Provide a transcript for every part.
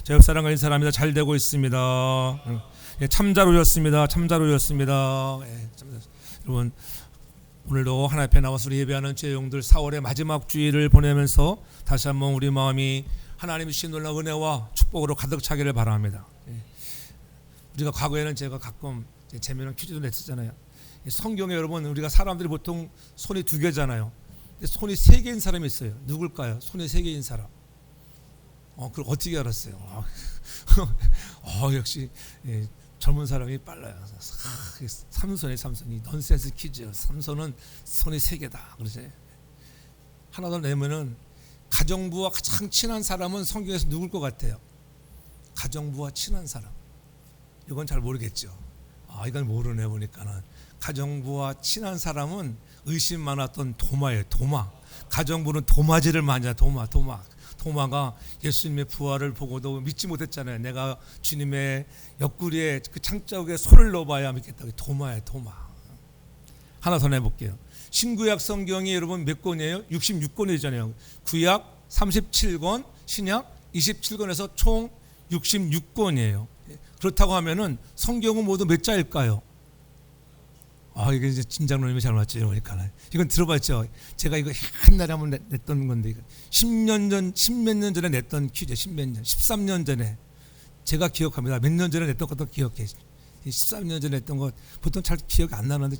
제 옆 사람과 인사합니다. 잘 되고 있습니다. 예, 참잘 오셨습니다. 참잘 오셨습니다. 예, 여러분 오늘도 하나님 앞에 나와서 우리 예배하는 제용들 4월의 마지막 주일을 보내면서 다시 한번 우리 마음이 하나님의 주신 놀라운 은혜와 축복으로 가득 차기를 바랍니다. 예. 우리가 과거에는 제가 가끔 재미난 퀴즈도 냈었잖아요. 성경에 여러분 우리가 사람들이 보통 손이 2개잖아요. 손이 3개인 사람이 있어요. 누굴까요? 손이 3개인 사람. 그걸 어떻게 알았어요? 역시 예, 젊은 사람이 빨라요. 삼손이 넌센스 퀴즈. 삼손은 손이 3개다. 그러죠. 하나 더 내면은 가정부와 가장 친한 사람은 성경에서 누굴 것 같아요? 가정부와 친한 사람. 이건 잘 모르겠죠. 이건 모르네 보니까는. 가정부와 친한 사람은 의심 많았던 도마예요. 도마. 가정부는 도마질을 많이 하죠. 도마가 예수님의 부활을 보고도 믿지 못했잖아요. 내가 주님의 옆구리에 그 창자국에 손을 넣어봐야 믿겠다. 도마예요. 도마. 하나 더 내볼게요. 신구약 성경이 여러분 몇 권이에요? 66권이잖아요. 구약 37권, 신약 27권에서 총 66권이에요. 그렇다고 하면은 성경은 모두 몇 자일까요? 이게 이제 진장로님이 잘 맞죠. 그러니까 이건 들어봤죠. 제가 이거 옛날에 한번 냈던 건데 10몇 년 전에 냈던 퀴즈. 13년 전에 제가 기억합니다. 몇 년 전에 냈던 것도 기억해. 13년 전에 냈던 것 보통 잘 기억이 안 나는데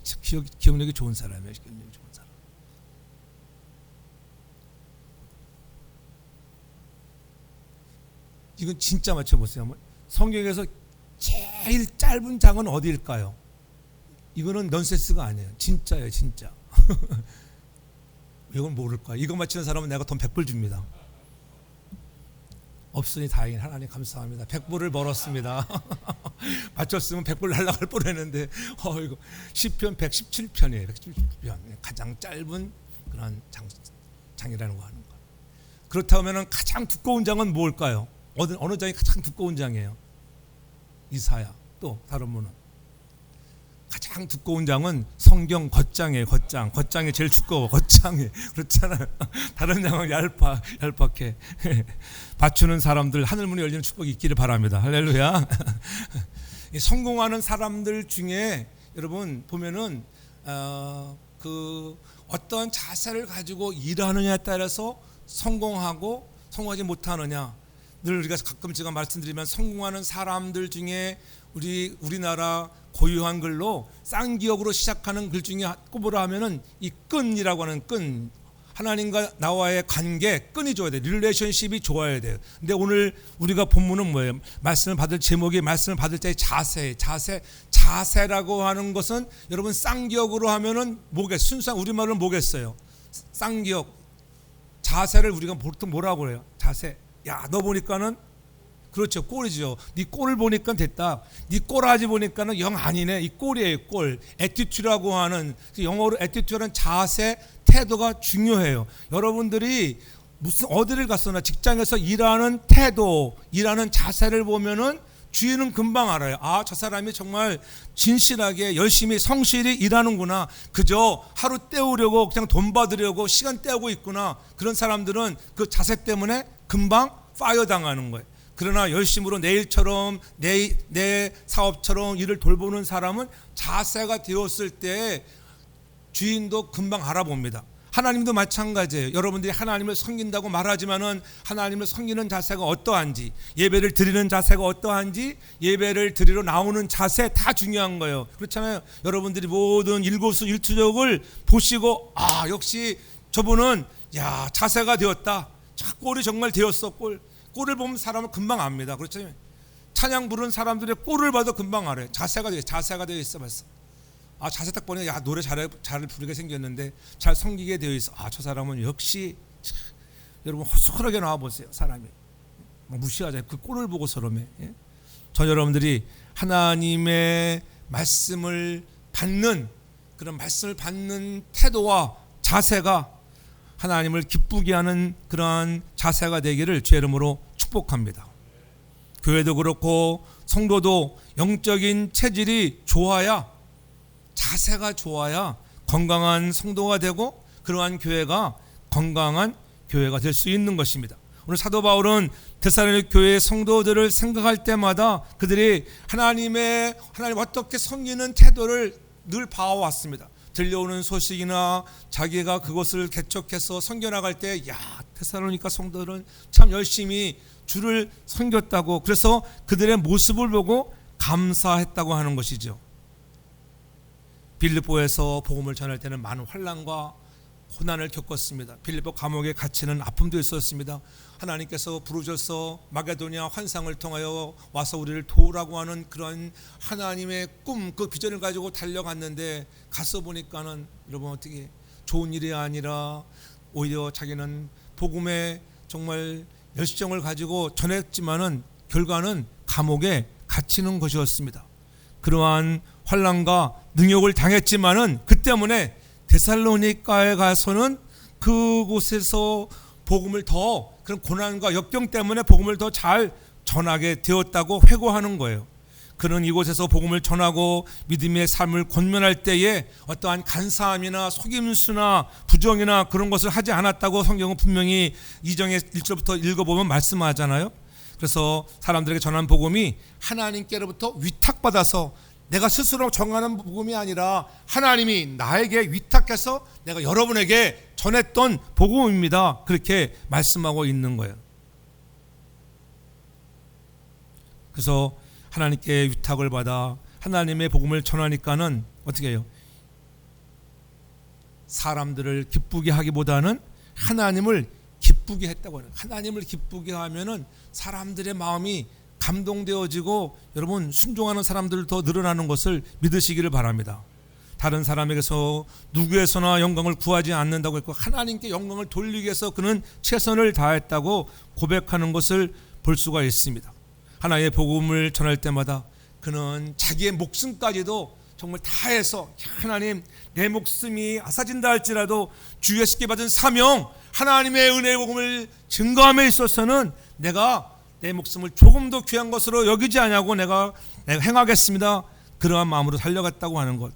기억력이 좋은 사람이에요. 기억력이 좋은 사람. 이건 진짜 맞춰보세요. 성경에서 제일 짧은 장은 어디일까요? 이거는 넌센스가 아니에요. 진짜예요. 진짜. 이건 모를까? 이거 맞히는 사람은 내가 돈 100불 줍니다. 없으니 다행히 하나님 감사합니다. 100불을 벌었습니다. 맞췄으면 100불 날라갈 뻔했는데 이거 시편 117편이에요. 117편. 가장 짧은 그런 장이라는 거 하는 거. 그렇다면 가장 두꺼운 장은 뭘까요? 어느 장이 가장 두꺼운 장이에요? 이사야. 또 다른 분은 가장 두꺼운 장은 성경 겉장이에요. 겉장이 제일 두꺼워. 겉장이 그렇잖아요. 다른 장은 얄팍해. 받추는 사람들 하늘문이 열리는 축복이 있기를 바랍니다. 할렐루야. 성공하는 사람들 중에 여러분 보면은 어떤 자세를 가지고 일하느냐에 따라서 성공하지 못하느냐. 늘 우리가 가끔 제가 말씀드리면 성공하는 사람들 중에 우리나라 고유한 글로 쌍기역으로 시작하는 글 중에 꼽으라 하면은 이 끈이라고 하는 끈, 하나님과 나와의 관계, 끈이 좋아야 돼요. 릴레이션십이 좋아야 돼요. 근데 오늘 우리가 본문은 뭐예요? 말씀을 받을 제목이 말씀을 받을 때의 자세라고 하는 것은 여러분 쌍기역으로 하면은 순수한 우리말로 뭐겠어요? 쌍기역 자세를 우리가 보통 뭐라고 그래요? 자세. 야, 너 보니까는 그렇죠. 꼴이죠. 네 꼴을 보니까 됐다. 네 꼴하지 보니까는 영 아니네. 이 꼴이에요. 꼴. 애티튜드라고 하는 영어로 애티튜드는 자세, 태도가 중요해요. 여러분들이 어디를 갔으나 직장에서 일하는 태도, 일하는 자세를 보면은 주인은 금방 알아요. 저 사람이 정말 진실하게 열심히 성실히 일하는구나. 그저 하루 때우려고 그냥 돈 받으려고 시간 때우고 있구나. 그런 사람들은 그 자세 때문에 금방 파이어 당하는 거예요. 그러나 열심으로 내 일처럼 내 사업처럼 일을 돌보는 사람은 자세가 되었을 때 주인도 금방 알아봅니다. 하나님도 마찬가지예요. 여러분들이 하나님을 섬긴다고 말하지만은 하나님을 섬기는 자세가 어떠한지, 예배를 드리는 자세가 어떠한지, 예배를 드리러 나오는 자세 다 중요한 거예요. 그렇잖아요. 여러분들이 모든 일거수일투족을 보시고 역시 저분은 자세가 되었다. 꼴이 정말 되었어. 꼴을 보면 사람은 금방 압니다. 그렇죠? 찬양 부르는 사람들의 꼴을 봐도 금방 알아요. 자세가 되어 있어 벌써. 자세 딱 보니 노래 잘 부르게 생겼는데 잘 섬기게 되어 있어. 저 사람은 역시 여러분 허술하게 나와 보세요. 사람이 무시하잖아요. 그 꼴을 보고 서러매. 저 여러분들이 하나님의 말씀을 받는 그런 말씀을 받는 태도와 자세가 하나님을 기쁘게 하는 그러한 자세가 되기를 주의 이름으로 축복합니다. 교회도 그렇고 성도도 영적인 체질이 좋아야, 자세가 좋아야 건강한 성도가 되고 그러한 교회가 건강한 교회가 될 수 있는 것입니다. 오늘 사도 바울은 데살로니가 교회의 성도들을 생각할 때마다 그들이 하나님 어떻게 섬기는 태도를 늘 봐왔습니다. 들려오는 소식이나 자기가 그것을 개척해서 섬겨나갈 때, 야, 데살로니가 성도들은 참 열심히 주를 섬겼다고, 그래서 그들의 모습을 보고 감사했다고 하는 것이죠. 빌립보에서 복음을 전할 때는 많은 환난과 고난을 겪었습니다. 빌립보 감옥에 갇히는 아픔도 있었습니다. 하나님께서 부르셔서 마게도냐 환상을 통하여 와서 우리를 도우라고 하는 그런 하나님의 꿈, 그 비전을 가지고 달려갔는데 가서 보니까는 여러분 어떻게 좋은 일이 아니라 오히려 자기는 복음의 정말 열정을 가지고 전했지만은 결과는 감옥에 갇히는 것이었습니다. 그러한 환난과 능욕을 당했지만은 그 때문에 데살로니가에 가서는 그곳에서 복음을 더, 그런 고난과 역경 때문에 복음을 더 잘 전하게 되었다고 회고하는 거예요. 그는 이곳에서 복음을 전하고 믿음의 삶을 권면할 때에 어떠한 간사함이나 속임수나 부정이나 그런 것을 하지 않았다고 성경은 분명히 2장의 1절부터 읽어보면 말씀하잖아요. 그래서 사람들에게 전한 복음이 하나님께로부터 위탁받아서 내가 스스로 정하는 복음이 아니라 하나님이 나에게 위탁해서 내가 여러분에게 전했던 복음입니다. 그렇게 말씀하고 있는 거예요. 그래서 하나님께 위탁을 받아 하나님의 복음을 전하니까는 어떻게 해요? 사람들을 기쁘게 하기보다는 하나님을 기쁘게 했다고 해요. 하나님을 기쁘게 하면은 사람들의 마음이 감동되어지고 여러분 순종하는 사람들 더 늘어나는 것을 믿으시기를 바랍니다. 다른 사람에게서 누구에서나 영광을 구하지 않는다고 했고 하나님께 영광을 돌리기 위해서 그는 최선을 다했다고 고백하는 것을 볼 수가 있습니다. 하나님의 복음을 전할 때마다 그는 자기의 목숨까지도 정말 다해서 하나님 내 목숨이 앗아진다 할지라도 주의 쉽게 받은 사명 하나님의 은혜의 복음을 증거함에 있어서는 내가 내 목숨을 조금 더 귀한 것으로 여기지 않냐고 내가 행하겠습니다. 그러한 마음으로 살려갔다고 하는 것.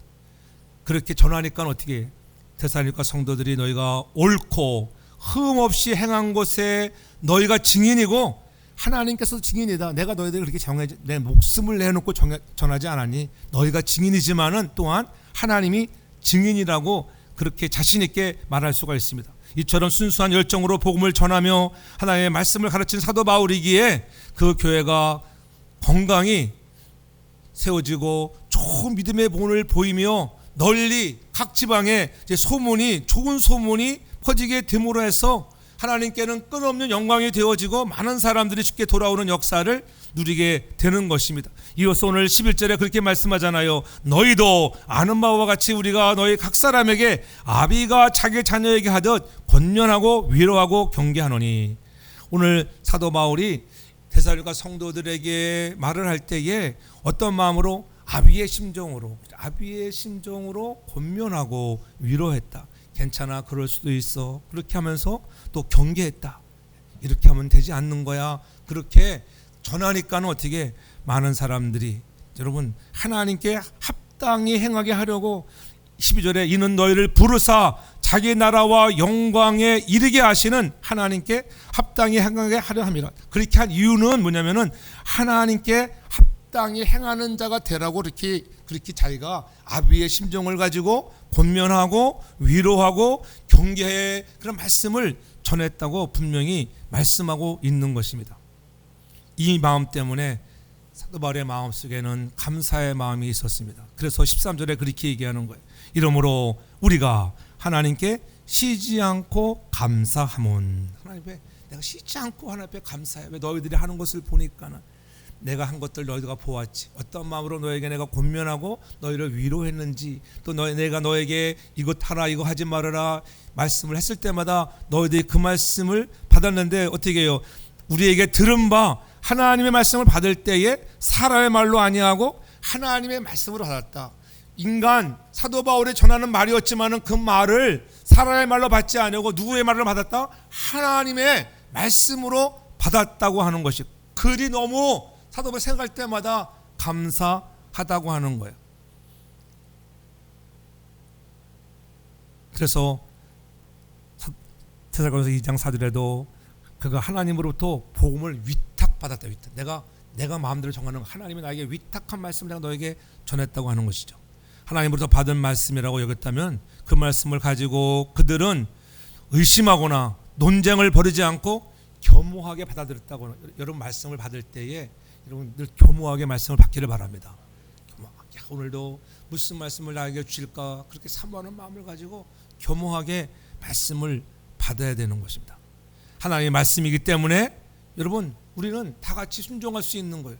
그렇게 전하니까 어떻게 데살로니가 성도들이 너희가 옳고 흠 없이 행한 것에 너희가 증인이고 하나님께서 증인이다. 내가 너희들을 그렇게 내 목숨을 내놓고 전하지 않았니? 너희가 증인이지만은 또한 하나님이 증인이라고 그렇게 자신 있게 말할 수가 있습니다. 이처럼 순수한 열정으로 복음을 전하며 하나님의 말씀을 가르친 사도 바울이기에 그 교회가 건강히 세워지고 좋은 믿음의 본을 보이며 널리 각 지방에 좋은 소문이 퍼지게 됨으로 해서 하나님께는 끝없는 영광이 되어지고 많은 사람들이 쉽게 돌아오는 역사를 누리게 되는 것입니다. 이어서 오늘 11절에 그렇게 말씀하잖아요. 너희도 아는 바와 같이 우리가 너희 각 사람에게 아비가 자기 자녀에게 하듯 권면하고 위로하고 경계하노니. 오늘 사도 바울이 데살로니가 성도들에게 말을 할 때에 어떤 마음으로? 아비의 심정으로 권면하고 위로했다. 괜찮아, 그럴 수도 있어. 그렇게 하면서 또 경계했다. 이렇게 하면 되지 않는 거야. 그렇게 전하니까는 어떻게 많은 사람들이 여러분 하나님께 합당히 행하게 하려고 12절에 이는 너희를 부르사 자기 나라와 영광에 이르게 하시는 하나님께 합당히 행하게 하려 함이라. 그렇게 한 이유는 뭐냐면은 하나님께 합당히 행하는 자가 되라고 그렇게 자기가 아비의 심정을 가지고 권면하고 위로하고 경계의 그런 말씀을 전했다고 분명히 말씀하고 있는 것입니다. 이 마음 때문에 사도 바울의 마음속에는 감사의 마음이 있었습니다. 그래서 13절에 그렇게 얘기하는 거예요. 이러므로 우리가 하나님께 쉬지 않고 감사하문. 하나님 앞에 내가 쉬지 않고 하나님 앞에 감사해. 왜 너희들이 하는 것을 보니까는 내가 한 것들 너희가 보았지. 어떤 마음으로 너에게 내가 권면하고 너희를 위로했는지, 또 내가 너에게 이것 하라 이거 하지 말아라 말씀을 했을 때마다 너희들이 그 말씀을 받았는데 어떻게 해요? 우리에게 들은 바 하나님의 말씀을 받을 때에 사람의 말로 아니하고 하나님의 말씀으로 받았다. 인간 사도 바울이 전하는 말이었지만은 그 말을 사람의 말로 받지 아니하고 누구의 말을 받았다? 하나님의 말씀으로 받았다고 하는 것이, 그리 너무 사도 바울이 생각할 때마다 감사하다고 하는 거예요. 그래서 데살로니가서 2장 4절에도 그가 하나님으로부터 복음을 위탁받았다. 위탁. 내가 마음대로 정하는 하나님이 나에게 위탁한 말씀을 내가 너에게 전했다고 하는 것이죠. 하나님으로부터 받은 말씀이라고 여겼다면 그 말씀을 가지고 그들은 의심하거나 논쟁을 벌이지 않고 겸허하게 받아들였다고. 여러분 말씀을 받을 때에 여러분 늘 겸허하게 말씀을 받기를 바랍니다. 오늘도 무슨 말씀을 나에게 주실까 그렇게 사모하는 마음을 가지고 겸허하게 말씀을 받아야 되는 것입니다. 하나님의 말씀이기 때문에 여러분 우리는 다 같이 순종할 수 있는 거예요.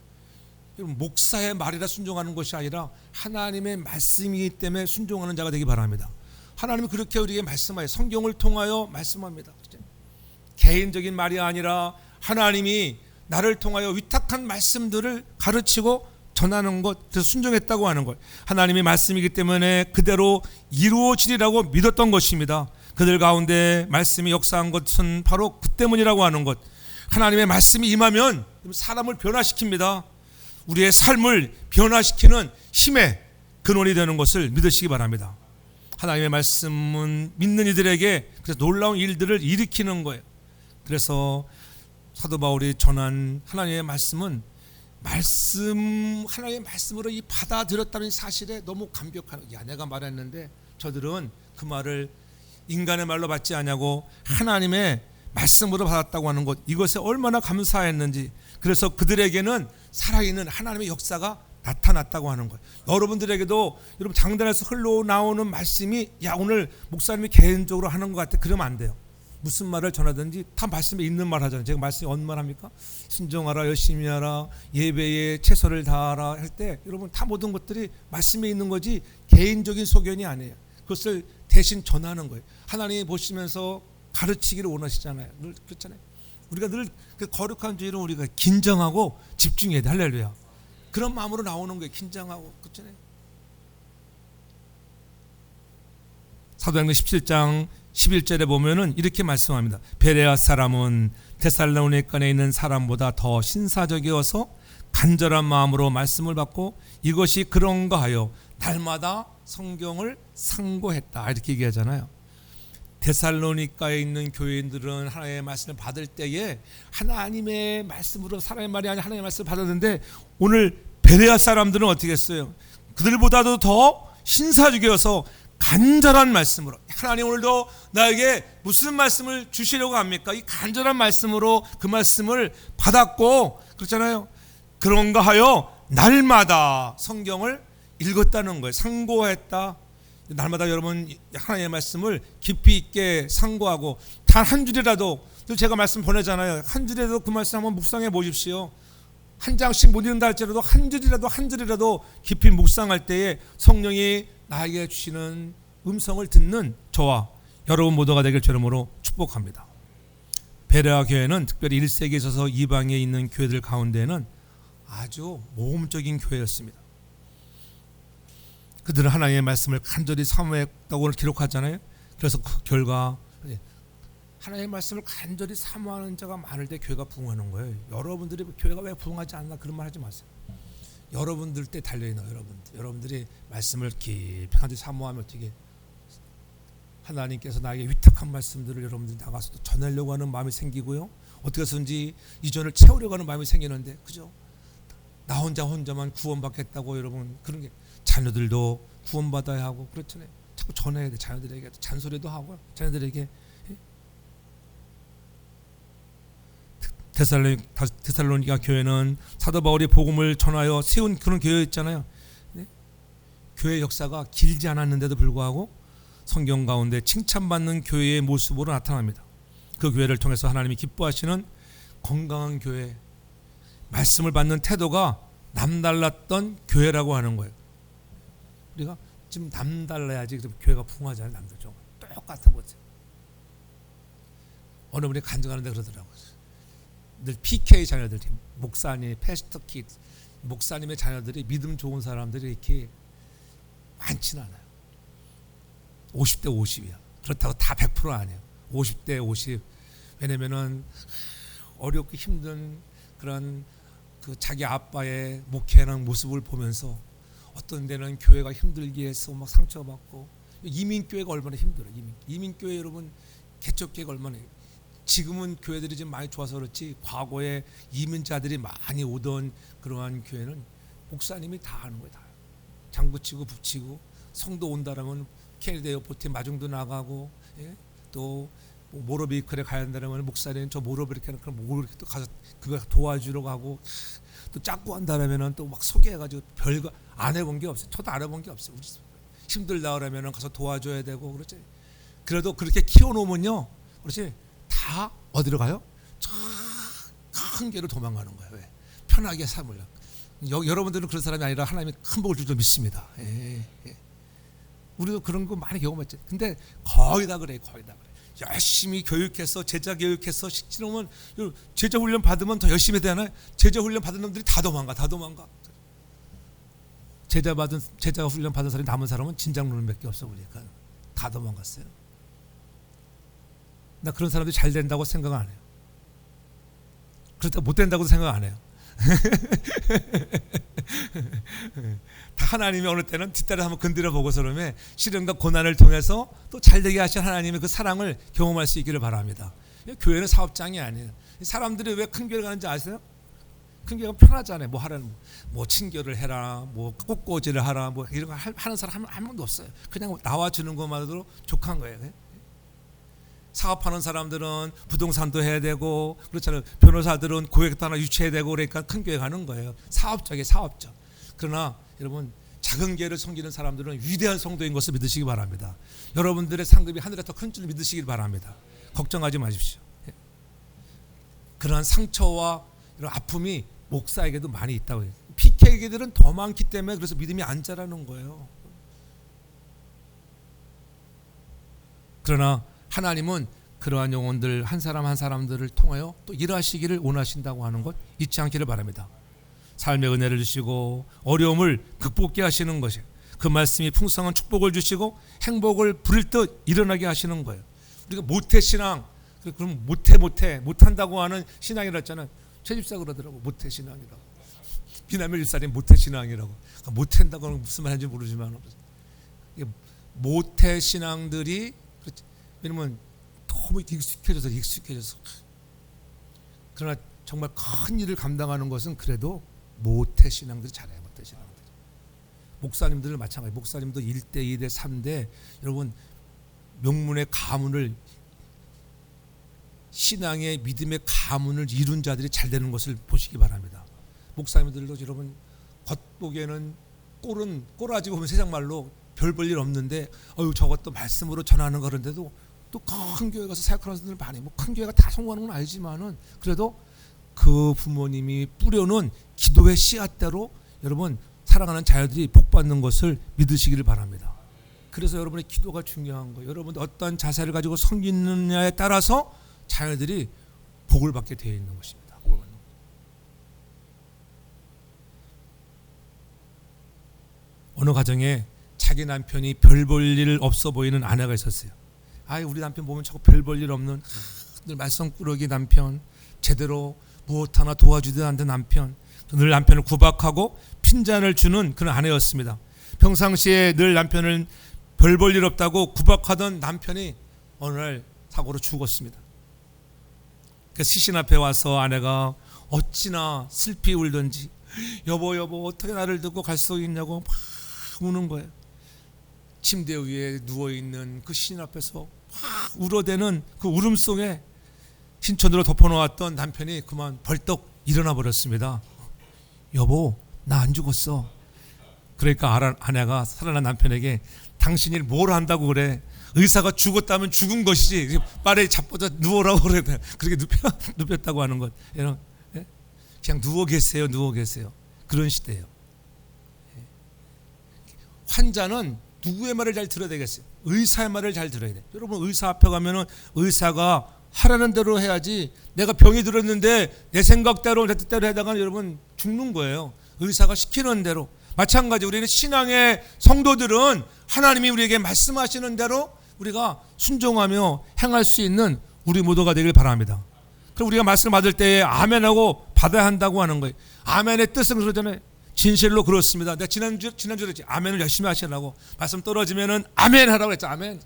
여러분 목사의 말이라 순종하는 것이 아니라 하나님의 말씀이기 때문에 순종하는 자가 되기 바랍니다. 하나님이 그렇게 우리에게 말씀하여 성경을 통하여 말씀합니다. 개인적인 말이 아니라 하나님이 나를 통하여 위탁한 말씀들을 가르치고 전하는 것, 그래서 순종했다고 하는 것. 하나님의 말씀이기 때문에 그대로 이루어지리라고 믿었던 것입니다. 그들 가운데 말씀이 역사한 것은 바로 그 때문이라고 하는 것. 하나님의 말씀이 임하면 사람을 변화시킵니다. 우리의 삶을 변화시키는 힘의 근원이 되는 것을 믿으시기 바랍니다. 하나님의 말씀은 믿는 이들에게 그래서 놀라운 일들을 일으키는 거예요. 그래서 사도 바울이 전한 하나님의 말씀은 하나님의 말씀으로 이 받아들였다는 사실에 너무 감격한, 내가 말했는데 저들은 그 말을 인간의 말로 받지 않냐고 하나님의 말씀으로 받았다고 하는 것, 이것에 얼마나 감사했는지. 그래서 그들에게는 살아있는 하나님의 역사가 나타났다고 하는 것. 여러분들에게도 여러분 장단에서 흘러나오는 말씀이 오늘 목사님이 개인적으로 하는 것 같아, 그러면 안 돼요. 무슨 말을 전하든지 다 말씀에 있는 말 하잖아요. 제가 말씀이 어느 말 합니까? 순종하라, 열심히 하라, 예배에 최선을 다하라 할 때 여러분 다 모든 것들이 말씀에 있는 거지 개인적인 소견이 아니에요. 그것을 대신 전하는 거예요. 하나님이 보시면서 가르치기를 원하시잖아요. 늘 그렇잖아요. 우리가 늘 그 거룩한 주의로 우리가 긴장하고 집중해야 돼. 할렐루야. 그런 마음으로 나오는 거예요. 긴장하고. 그렇잖아요. 사도행전 17장 11절에 보면은 이렇게 말씀합니다. 베레아 사람은 데살로니가에 있는 사람보다 더 신사적이어서 간절한 마음으로 말씀을 받고 이것이 그런가 하여 날마다 성경을 상고했다, 이렇게 얘기하잖아요. 데살로니가에 있는 교인들은 하나님의 말씀을 받을 때에 하나님의 말씀으로, 사람의 말이 아니라 하나님의 말씀을 받았는데 오늘 베레아 사람들은 어떻게 했어요? 그들보다도 더 신사적이어서 간절한 말씀으로, 하나님 오늘도 나에게 무슨 말씀을 주시려고 합니까? 이 간절한 말씀으로 그 말씀을 받았고, 그렇잖아요. 그런가 하여 날마다 성경을 읽었다는 거예요. 상고했다. 날마다 여러분 하나님의 말씀을 깊이 있게 상고하고 단 한 줄이라도, 제가 말씀 보내잖아요. 한 줄이라도 그 말씀 한번 묵상해 보십시오. 한 장씩 못 읽는다 할지라도 한 줄이라도 깊이 묵상할 때에 성령이 나에게 주시는 음성을 듣는 저와 여러분 모두가 되길 주름으로 축복합니다. 베레아 교회는 특별히 1세기에 있어서 이방에 있는 교회들 가운데는 아주 모험적인 교회였습니다. 그들은 하나님의 말씀을 간절히 사모했다고 기록하잖아요. 그래서 그 결과 하나님의 말씀을 간절히 사모하는 자가 많을 때 교회가 부흥하는 거예요. 여러분들이 교회가 왜 부흥하지 않나 그런 말 하지 마세요. 여러분들 때 달려있는 여러분들이 말씀을 깊이 간절히 사모하면 어떻게 하나님께서 나에게 위탁한 말씀들을 여러분들이 나가서 또 전하려고 하는 마음이 생기고요. 어떻게 해서든지 이전을 채우려고 하는 마음이 생기는데, 그죠? 나 혼자만 구원받겠다고 여러분 그런 게, 자녀들도 구원받아야 하고 그렇잖아요. 자꾸 전해야 돼. 자녀들에게 잔소리도 하고 자녀들에게. 데살로니가 교회는 사도 바울이 복음을 전하여 세운 그런 교회였잖아요. 네? 교회 역사가 길지 않았는데도 불구하고 성경 가운데 칭찬받는 교회의 모습으로 나타납니다. 그 교회를 통해서 하나님이 기뻐하시는 건강한 교회, 말씀을 받는 태도가 남달랐던 교회라고 하는 거예요. 우리가 지금 남달라야지 교회가 부흥하잖아요. 남들 좀 똑같아 보세요. 어느 분이 간증하는데 그러더라고요. 늘 PK 자녀들, 목사님, 패스터 킷, 목사님의 자녀들이 믿음 좋은 사람들이 이렇게 많지는 않아요. 50대 50이야. 그렇다고 다 100% 아니에요. 50대 50. 왜냐면은 어렵고 힘든 그런 그 자기 아빠의 목회하는 모습을 보면서 어떤 데는 교회가 힘들게 해서 막 상처받고, 이민교회가 얼마나 힘들어요. 이민교회 여러분, 개척교회가 얼마나 지금은 교회들이 좀 많이 좋아서 그렇지 과거에 이민자들이 많이 오던 그러한 교회는 목사님이 다 하는 거예요. 다. 장구 치고 북치고 성도 온다라면 캐나다 에어포트에 마중도 나가고, 예? 또 모로비컬에 가야 한다면 목사님 저 모로비컬에 또 가서 그거 도와주러 가고, 또 짝고 한다라면은 또 막 소개해가지고 별거 안 해본 게 없어요. 저도 안 해본 게 없어요. 우리 힘들다 그러면은 가서 도와줘야 되고 그렇지. 그래도 그렇게 키워놓으면요, 그렇지, 다 어디로 가요? 저 큰 길로 도망가는 거예요. 왜? 편하게 삶을. 여러분들은 그런 사람이 아니라 하나님이 큰 복을 줄 줄 믿습니다. 예. 우리도 그런 거 많이 경험했죠. 근데 거의 다 그래, 거의 다 그래. 열심히 교육해서 제자 교육해서 시키면 제자 훈련 받으면 더 열심히 되잖아요. 제자 훈련 받은 놈들이 다 도망가. 제자 훈련 받은 사람이 남은 사람은 진장로는밖에 없어 보니까 다 도망갔어요. 나 그런 사람들이 잘 된다고 생각 안 해요. 그렇다고 못 된다고 생각 안 해요. 다 하나님이 어느 때는 뒷다리 한번 건드려 보고서 그러면 시련과 고난을 통해서 또 잘되게 하신 하나님의 그 사랑을 경험할 수 있기를 바랍니다. 교회는 사업장이 아니에요. 사람들이 왜 큰 교회 가는지 아세요? 큰 교회가 편하잖아요. 뭐 하라는 뭐 친교를 해라, 뭐 꽃꽂이를 하라, 뭐 이런 거 하는 사람 한 명도 없어요. 그냥 나와주는 것만으로도 족한 거예요. 사업하는 사람들은 부동산도 해야 되고 그렇잖아요. 변호사들은 고객도 하나 유치해야 되고 그러니까 큰 교회 가는 거예요. 사업적이에요, 사업적. 그러나 여러분, 작은 교회를 섬기는 사람들은 위대한 성도인 것을 믿으시기 바랍니다. 여러분들의 상급이 하늘에 더 큰 줄 믿으시길 바랍니다. 걱정하지 마십시오. 그러한 상처와 이런 아픔이 목사에게도 많이 있다고 해요. PK들은 더 많기 때문에 그래서 믿음이 안 자라는 거예요. 그러나 하나님은 그러한 영혼들 한 사람 한 사람들을 통하여 또 일하시기를 원하신다고 하는 것 잊지 않기를 바랍니다. 삶의 은혜를 주시고 어려움을 극복케 하시는 것이에요. 그 말씀이 풍성한 축복을 주시고 행복을 부릴 듯 일어나게 하시는 거예요. 우리가 모태신앙, 그럼 못한다고 하는 신앙이라 했잖아요. 최 집사 그러더라고, 모태신앙이라고. 비남일 일살이 모태신앙이라고. 못한다고 하는 무슨 말인지 모르지만 모태신앙들이, 왜냐면 너무 익숙해져서 그러나 정말 큰 일을 감당하는 것은 그래도 모태신앙들이 잘해요. 모태신앙들. 목사님들 마찬가지. 목사님도 1대 2대 3대 여러분 명문의 가문을, 신앙의 믿음의 가문을 이룬 자들이 잘 되는 것을 보시기 바랍니다. 목사님들도 여러분 겉보기에는 꼬라지 보면 세상 말로 별 볼 일 없는데 저것도 말씀으로 전하는 거 그런데도 또 큰 교회 가서 사역하는 사람들 많이, 뭐 큰 교회가 다 성공하는 건 아니지만은 그래도 그 부모님이 뿌려놓은 기도의 씨앗대로 여러분 살아가는 자녀들이 복받는 것을 믿으시기를 바랍니다. 그래서 여러분의 기도가 중요한 거예요. 여러분 어떤 자세를 가지고 섬기느냐에 따라서 자녀들이 복을 받게 되어 있는 것입니다. 복을 받는 것. 어느 가정에 자기 남편이 별 볼 일 없어 보이는 아내가 있었어요. 우리 남편 보면 자꾸 별 볼 일 없는 늘 말썽꾸러기 남편, 제대로 무엇 하나 도와주지도 않는 남편, 늘 남편을 구박하고 핀잔을 주는 그런 아내였습니다. 평상시에 늘 남편을 별 볼 일 없다고 구박하던 남편이 어느 날 사고로 죽었습니다. 그 시신 앞에 와서 아내가 어찌나 슬피 울던지 여보 어떻게 나를 두고 갈 수 있냐고 막 우는 거예요. 침대 위에 누워있는 그 시신 앞에서 막 울어대는 그 울음속에 신천으로 덮어놓았던 남편이 그만 벌떡 일어나 버렸습니다. 여보, 나 안 죽었어. 그러니까 아내가 살아난 남편에게 당신이 뭘 한다고 그래. 의사가 죽었다면 죽은 것이지. 빨리 잡고자 누워라고 그래. 그렇게 눕혔다고 하는 것. 그냥 누워 계세요. 그런 시대예요. 환자는 누구의 말을 잘 들어야 되겠어요? 의사의 말을 잘 들어야 돼. 여러분 의사 앞에 가면은 의사가 하라는 대로 해야지, 내가 병이 들었는데 내 생각대로 내 뜻대로 하다가 여러분 죽는 거예요. 의사가 시키는 대로. 마찬가지 우리는 신앙의 성도들은 하나님이 우리에게 말씀하시는 대로 우리가 순종하며 행할 수 있는 우리 모두가 되길 바랍니다. 그럼 우리가 말씀을 받을 때에 아멘하고 받아야 한다고 하는 거예요. 아멘의 뜻은 그러잖아요. 진실로 그렇습니다. 내가 지난주에 그랬지. 아멘을 열심히 하시라고. 말씀 떨어지면은 아멘 하라고 했죠. 아멘.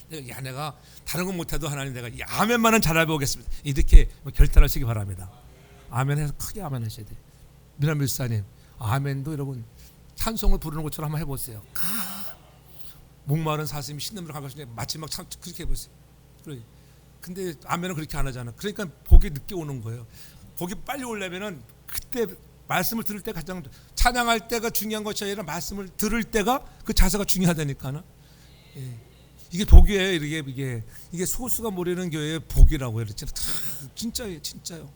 내가 다른 건 못해도 하나님 내가 이 아멘만은 잘해보겠습니다. 이렇게 결단하시기 바랍니다. 아멘해서 크게 아멘 하셔야 돼요. 미남 밀사님 아멘도 여러분 찬송을 부르는 것처럼 한번 해보세요. 목마른 사슴이 신음으로 가가지고 마지막 참 그렇게 해보세요. 근데 아멘은 그렇게 안 하잖아. 그러니까 복이 늦게 오는 거예요. 복이 빨리 오려면은 그때 말씀을 들을 때 가장 찬양할 때가 중요한 것이 아니라 말씀을 들을 때가 그 자세가 중요하다니까는. 예. 이게 복이에요. 이게 소수가 모이는 교회의 복이라고 해요. 진짜예요, 진짜요.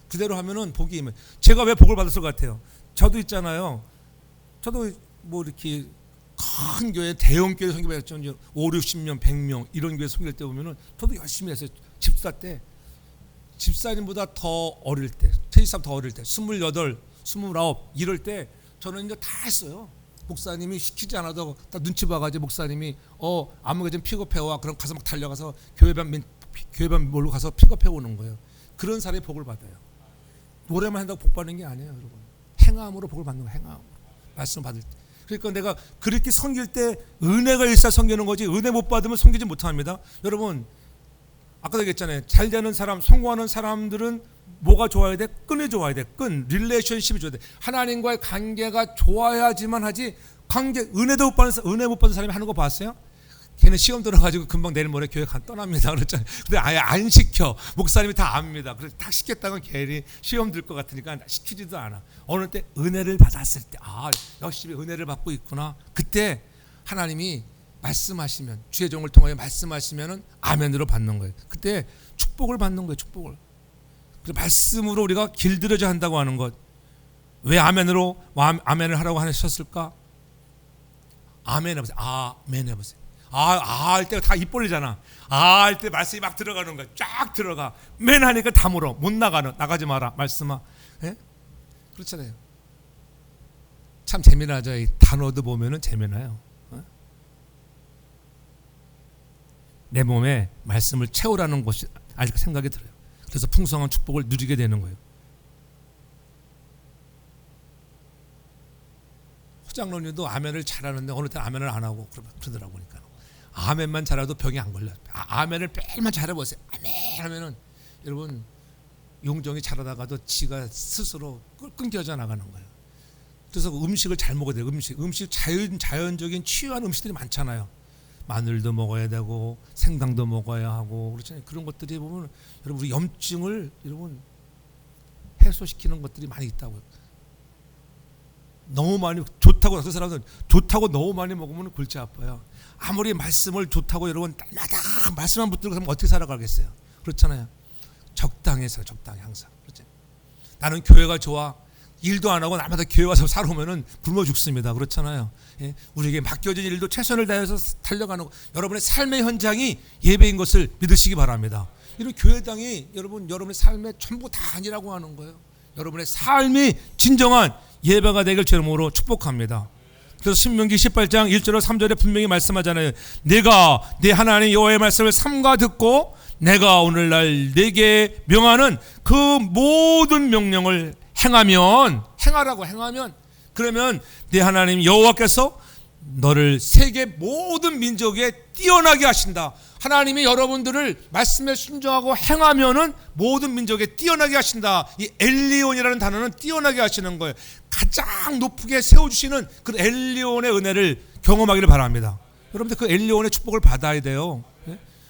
그대로 하면은 복이 임해요. 제가 왜 복을 받았을 것 같아요? 저도 있잖아요. 저도 뭐 이렇게 큰 교회, 대형 교회 선교했죠. 5, 60명, 100명 이런 교회 선교할 때 보면은 저도 열심히 했어요. 집사 때. 집사님보다 더 어릴 때, 최지삼 더 어릴 때, 28, 29 이럴 때 저는 이제 다 했어요. 목사님이 시키지 않아도 다 눈치 봐가지고 목사님이 아무게 좀 픽업해와 그럼 가서 막 달려가서 교회반 몰고 가서 픽업해 오는 거예요. 그런 사람이 복을 받아요. 노래만 한다고 복 받는 게 아니에요, 여러분. 행함으로 복을 받는 거예요. 행함으로 말씀 받을 때. 그러니까 내가 그렇게 섬길 때 은혜가 있어야 섬기는 거지 은혜 못 받으면 섬기지 못합니다. 여러분 아까도 얘기했잖아요. 잘 되는 사람, 성공하는 사람들은 뭐가 좋아야 돼? 끈이 좋아야 돼. 끈, 릴레이션십이 좋아야 돼. 하나님과의 관계가 좋아야지만 하지. 은혜도 못 받는 은혜 못 받는 사람이 하는 거 봤어요? 걔는 시험 들어가지고 금방 내일 모레 교회 떠납니다. 그랬잖아요. 근데 아예 안 시켜. 목사님이 다 압니다. 그래서 다 시켰다면 괜히 시험 들 것 같으니까 시키지도 않아. 어느 때 은혜를 받았을 때, 열심히 은혜를 받고 있구나. 그때 하나님이 말씀하시면, 주의 종을 통하여 말씀하시면은 아멘으로 받는 거예요. 그때 축복을 받는 거예요. 축복을. 그 말씀으로 우리가 길들여져 한다고 하는 것. 왜 아멘으로 아멘을 하라고 하셨을까? 아멘 해보세요. 아멘 해보세요. 할 때가 다 입 벌리잖아. 할 때 말씀이 막 들어가는 거야. 쫙 들어가. 맨 하니까 다 물어. 못 나가지 마라. 말씀아. 예? 그렇잖아요. 참 재미나죠. 이 단어도 보면은 재미나요. 내 몸에 말씀을 채우라는 것이 아직 생각이 들어요. 그래서 풍성한 축복을 누리게 되는 거예요. 호장로님도 아멘을 잘하는데 어느 때 아멘을 안 하고 그러더라고. 보니까 아멘만 잘해도 병이 안 걸려요. 아멘을 매일만 잘해보세요. 아멘 하면은 여러분 용종이 잘하다가도 지가 스스로 끊겨져 나가는 거예요. 그래서 음식을 잘 먹어야 돼요. 음식 자연적인 치유한 음식들이 많잖아요. 마늘도 먹어야 되고 생강도 먹어야 하고 그렇잖아요. 그런 것들이 보면 여러분 우리 염증을 여러분 해소시키는 것들이 많이 있다고요. 너무 많이 좋다고 그 사람들은 좋다고 너무 많이 먹으면 골치 아파요. 아무리 말씀을 좋다고 여러분 날마다 말씀만 붙들고 하면 어떻게 살아가겠어요? 그렇잖아요. 적당히 해서 적당히 항상. 그렇죠? 나는 교회가 좋아. 일도 안 하고 날마다 교회 와서 살아오면은 굶어 죽습니다. 그렇잖아요. 예? 우리에게 맡겨진 일도 최선을 다해서 달려가는 거. 여러분의 삶의 현장이 예배인 것을 믿으시기 바랍니다. 이런 교회당이 여러분의 삶의 전부 다 아니라고 하는 거예요. 여러분의 삶이 진정한 예배가 되길 주님으로 축복합니다. 그래서 신명기 18장 1절과 3절에 분명히 말씀하잖아요. 내가 내 하나님 여호와의 말씀을 삼가 듣고 내가 오늘날 내게 명하는 그 모든 명령을 행하면 그러면 내 하나님 여호와께서 너를 세계 모든 민족에 뛰어나게 하신다. 하나님이 여러분들을 말씀에 순종하고 행하면은 모든 민족에 뛰어나게 하신다. 이 엘리온이라는 단어는 뛰어나게 하시는 거예요. 가장 높게 세워주시는 그 엘리온의 은혜를 경험하기를 바랍니다. 여러분들 그 엘리온의 축복을 받아야 돼요.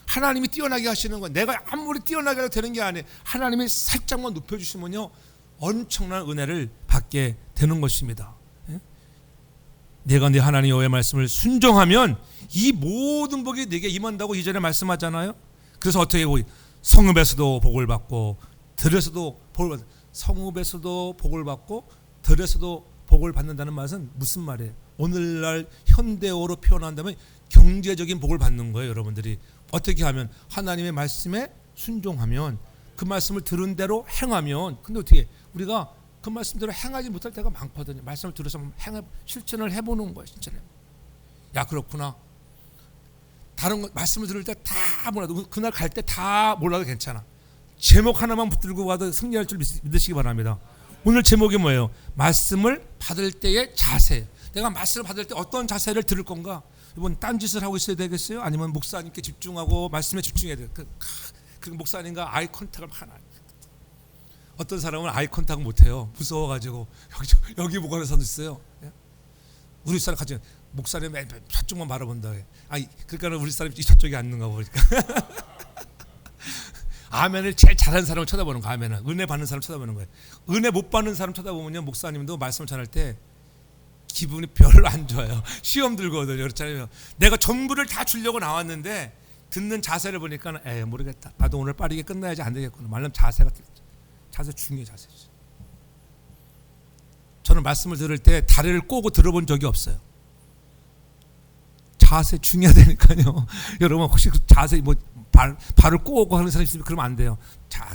하나님이 뛰어나게 하시는 거예요. 내가 아무리 뛰어나게 해도 되는 게 아니에요. 하나님이 살짝만 높여주시면요 엄청난 은혜를 받게 되는 것입니다. 내가 네 하나님 여호와의 말씀을 순종하면 이 모든 복이 네게 임한다고 이전에 말씀하잖아요. 그래서 어떻게 성읍에서도 복을 받고 들에서도 복을 받고 성읍에서도 복을 받고 들에서도 복을 받는다는 말은 무슨 말이에요? 오늘날 현대어로 표현한다면 경제적인 복을 받는 거예요. 여러분들이 어떻게 하면 하나님의 말씀에 순종하면 그 말씀을 들은 대로 행하면 근데 어떻게 우리가 그 말씀대로 행하지 못할 때가 많거든요. 말씀을 들어서 실천을 해보는 거예요. 실천을. 야 그렇구나. 다른 거 말씀을 들을 때 다 몰라도 그날 갈 때 다 몰라도 괜찮아. 제목 하나만 붙들고 와도 승리할 줄 믿으시기 바랍니다. 오늘 제목이 뭐예요? 말씀을 받을 때의 자세. 내가 말씀을 받을 때 어떤 자세를 들을 건가? 이번 딴짓을 하고 있어야 되겠어요? 아니면 목사님께 집중하고 말씀에 집중해야 돼요? 그 목사님과 아이 컨택을 하나. 어떤 사람은 아이 컨택 못해요. 무서워가지고 여기 보고 하는 사람도 있어요. 우리 사람 가지 목사님 저쪽만 바라본다. 그러니까 우리 사람이 저쪽에 앉는가 보니까. 아멘을 제일 잘하는 사람을 쳐다보는 거. 아멘은 은혜 받는 사람 쳐다보는 거예요. 은혜 못 받는 사람 쳐다보면요, 목사님도 말씀을 전할 때 기분이 별로 안 좋아요. 시험 들거든요. 그렇잖아요. 내가 전부를 다 주려고 나왔는데 듣는 자세를 보니까 모르겠다. 나도 오늘 빠르게 끝나야지 안 되겠구나. 말하면 자세 중요해. 자세. 저는 말씀을 들을 때 다리를 꼬고 들어본 적이 없어요. 자세 중요하다니까요. 여러분 혹시 그 자세 발을 꼬고 하는 사람 있으면 그러면 안 돼요.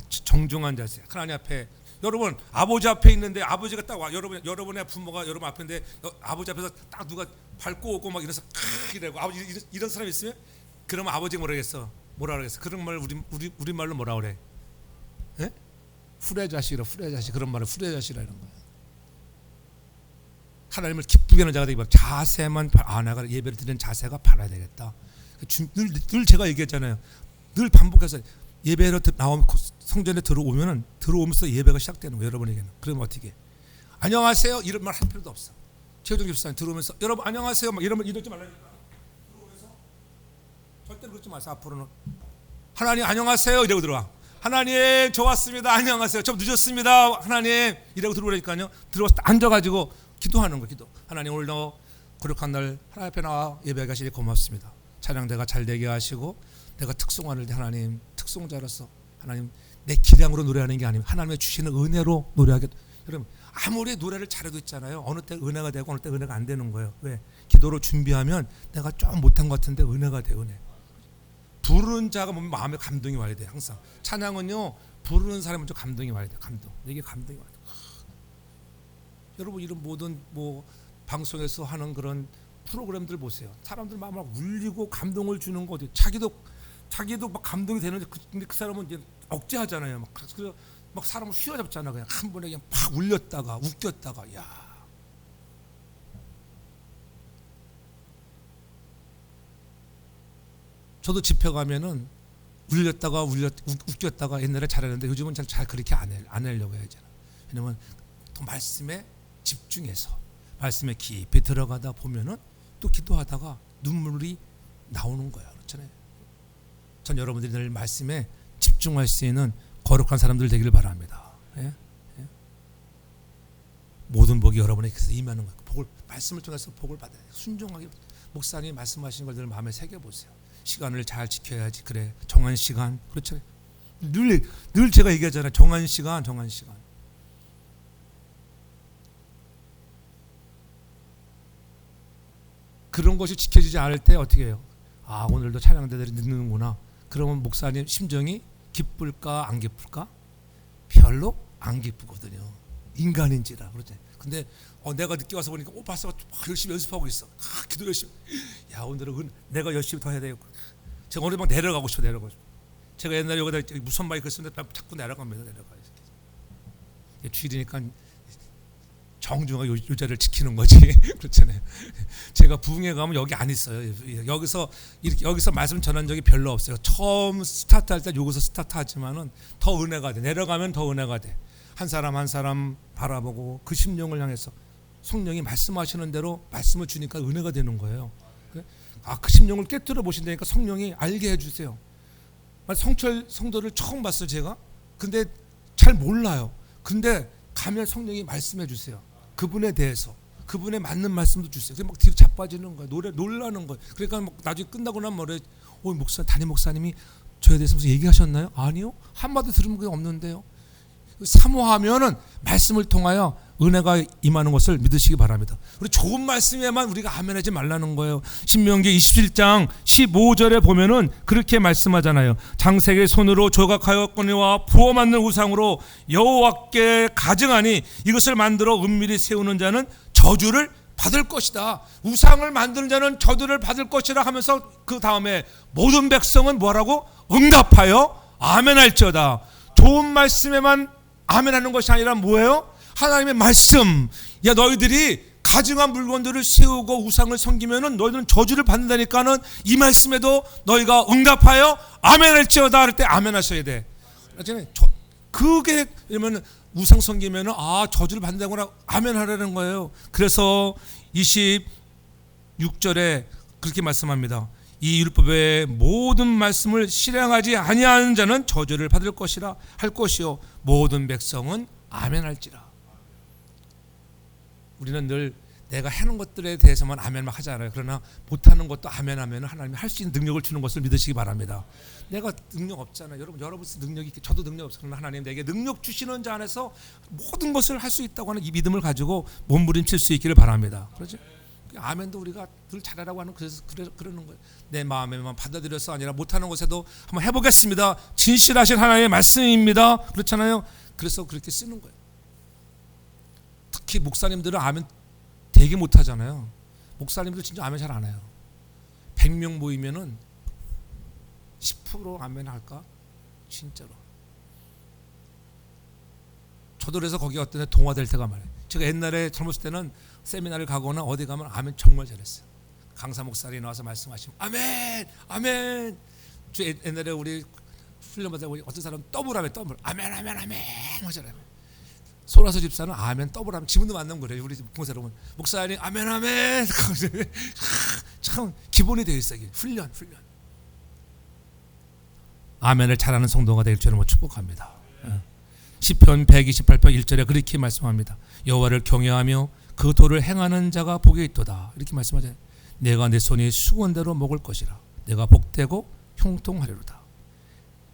정중한 자세. 하나님 앞에, 여러분 아버지 앞에 있는데 아버지가 딱 와, 여러분의 부모가 여러분 앞인데 아버지 앞에서 딱 누가 발 꼬고 막 이래서 이러고 아버지 이런 사람 있으면 그러면 아버지가 뭐라 그러겠어? 그런 말 우리 말로 뭐라 그래? 예? 후레자식이라 후레자식, 그런 말을 후레자식이라 이런 거예요. 하나님을 기쁘게 하는 자가 되기 바랍니다. 자세만 내가 예배를 드리는 자세가 바라야 되겠다. 늘 제가 얘기했잖아요. 늘 반복해서 예배로 나오면 성전에 들어오면서 예배가 시작되는 거예요. 여러분에게는. 그러면 어떻게? 안녕하세요 이런 말 할 필요도 없어. 최우정 집사님 들어오면서 여러분 안녕하세요 막 이러지 말라니까. 들어오면서 절대 그러지 마세요. 앞으로는 하나님 안녕하세요 이러고 들어와. 하나님 좋았습니다. 안녕하세요. 좀 늦었습니다. 하나님 이러고 들어오라니까요. 들어와서 앉아가지고 기도하는 거예요. 기도. 하나님 오늘도 거룩한 날 하나님 앞에 나와 예배하게 하시니 고맙습니다. 찬양대가 잘 되게 하시고 내가 특송하는 하나님 특송자로서 하나님 내 기량으로 노래하는 게 아니면 하나님의 주시는 은혜로 노래하게. 여러분 아무리 노래를 잘해도 있잖아요. 어느 때 은혜가 되고 어느 때 은혜가 안 되는 거예요. 왜? 기도로 준비하면 내가 좀 못한 것 같은데 은혜가 돼. 은혜. 부르는 자가 보면 마음에 감동이 와야 돼. 항상 찬양은요 부르는 사람이 먼저 감동이 와야 돼. 감동. 내게 감동이 와야 돼. 여러분 이런 모든 방송에서 하는 그런 프로그램들 보세요. 사람들 마음을 막 울리고 감동을 주는 거 어디? 자기도 막 감동이 되는데 근데 그 사람은 이제 억제하잖아요. 그래서 막 사람을 휘어잡잖아. 그냥 한 번에 그냥 팍 울렸다가 웃겼다가. 야. 저도 집회 가면은 울렸다가 웃겼다가 옛날에 잘했는데 요즘은 잘 그렇게 안 하려고 해야죠. 왜냐면 또 말씀에 집중해서 말씀에 깊이 들어가다 보면은 또 기도하다가 눈물이 나오는 거야. 그렇잖아요. 전 여러분들이 늘 말씀에 집중할 수 있는 거룩한 사람들 되기를 바랍니다. 예? 예? 모든 복이 여러분에게 임하는 거예요. 말씀을 통해서 복을 받아야 돼요. 순종하게 목사님이 말씀하신 걸 늘 마음에 새겨보세요. 시간을 잘 지켜야지. 그래, 정한 시간. 그렇죠. 늘 제가 얘기하잖아요. 정한 시간. 그런 것이 지켜지지 않을 때 어떻게 해요? 오늘도 찬양대들이 늦는구나. 그러면 목사님 심정이 기쁠까 안 기쁠까? 별로 안 기쁘거든요. 인간인지라. 그렇지. 근데 내가 늦게 와서 보니까 봤어. 열심히 연습하고 있어. 기도 열심히. 야, 오늘은 내가 열심히 더 해야 되겠고. 제가 오늘 막 내려가고 싶어. 제가 옛날에 여기다 무선 마이크 쓰는데 자꾸 내려가요. 주일이니까 정중하게 요 자리를 지키는 거지. 그렇잖아요. 제가 부흥회 가면 여기 안 있어요. 여기서 말씀 전한 적이 별로 없어요. 처음 스타트할 때 여기서 스타트하지만은 더 은혜가 돼. 내려가면 더 은혜가 돼. 한 사람 한 사람 바라보고 그 심령을 향해서 성령이 말씀하시는 대로 말씀을 주니까 은혜가 되는 거예요. 그 심령을 깨뜨려 보신다니까 성령이 알게 해주세요. 성철 성도를 처음 봤어요 제가. 근데 잘 몰라요. 근데 가면 성령이 말씀해 주세요. 그분에 대해서 그분에 맞는 말씀도 주세요. 그래서 막 뒤로 자빠지는 거예요. 놀라는 거예요. 그러니까 막 나중에 끝나고 나면 뭐래? 담임 목사님이 저에 대해서 무슨 얘기하셨나요? 아니요. 한마디 들은 게 없는데요. 사모하면은 말씀을 통하여 은혜가 임하는 것을 믿으시기 바랍니다. 우리 좋은 말씀에만 우리가 아멘하지 말라는 거예요. 신명기 27장 15절에 보면은 그렇게 말씀하잖아요. 장색의 손으로 조각하였거니와 부어 만든 우상으로 여호와께 가증하니 이것을 만들어 은밀히 세우는 자는 저주를 받을 것이다. 우상을 만드는 자는 저주를 받을 것이라 하면서 그 다음에 모든 백성은 뭐라고? 응답하여 아멘할지어다. 좋은 말씀에만 아멘하는 것이 아니라 뭐예요? 하나님의 말씀. 야, 너희들이 가증한 물건들을 세우고 우상을 섬기면은 너희들은 저주를 받는다니까는 이 말씀에도 너희가 응답하여 아멘할지어다 할 때 아멘 하셔야 돼. 그게 이러면 우상 섬기면은 저주를 받는다거나 아멘 하라는 거예요. 그래서 26절에 그렇게 말씀합니다. 이 율법의 모든 말씀을 실행하지 아니하는 자는 저주를 받을 것이라 할 것이요 모든 백성은 아멘할지라. 우리는 늘 내가 하는 것들에 대해서만 아멘 막 하잖아요. 그러나 못하는 것도 아멘하면 하나님이 할 수 있는 능력을 주는 것을 믿으시기 바랍니다. 내가 능력 없잖아요. 여러분 능력이 있게 저도 능력 없어요. 그러나 하나님 내게 능력 주시는 자 안에서 모든 것을 할 수 있다고 하는 이 믿음을 가지고 몸부림칠 수 있기를 바랍니다. 그렇죠? 아멘도 우리가 늘 잘하라고 하는 그러는 거예요. 내 마음에만 받아들여서 아니라 못하는 것에도 한번 해보겠습니다. 진실하신 하나님의 말씀입니다. 그렇잖아요. 그래서 그렇게 쓰는 거예요. 특히 목사님들은 아멘 되게 못하잖아요. 목사님들 진짜 아멘 잘 안 해요. 100명 모이면은 10% 아멘 할까? 진짜로. 저도 그래서 거기 어떤 데 동화될 때가 많아요. 제가 옛날에 젊었을 때는 세미나를 가거나 어디 가면 아멘 정말 잘했어요. 강사 목사님이 나와서 말씀하시면 아멘 아멘. 옛날에 우리 훈련받다 어떤 사람 더블 아멘 아멘 하잖아요. 소라서 집사는 아멘 더블 하면 지금도 만나면 그래요. 우리 공사 여러분 목사님 아멘 참 기본이 되어 있어요. 훈련 아멘을 잘하는 성도가 될 줄을 축복합니다. 시편 128편 1절에 그렇게 말씀합니다. 여호와를 경외하며 그 도를 행하는 자가 복이 있도다. 이렇게 말씀하잖아요. 내가 내 손이 수건대로 먹을 것이라. 내가 복되고 형통하리로다.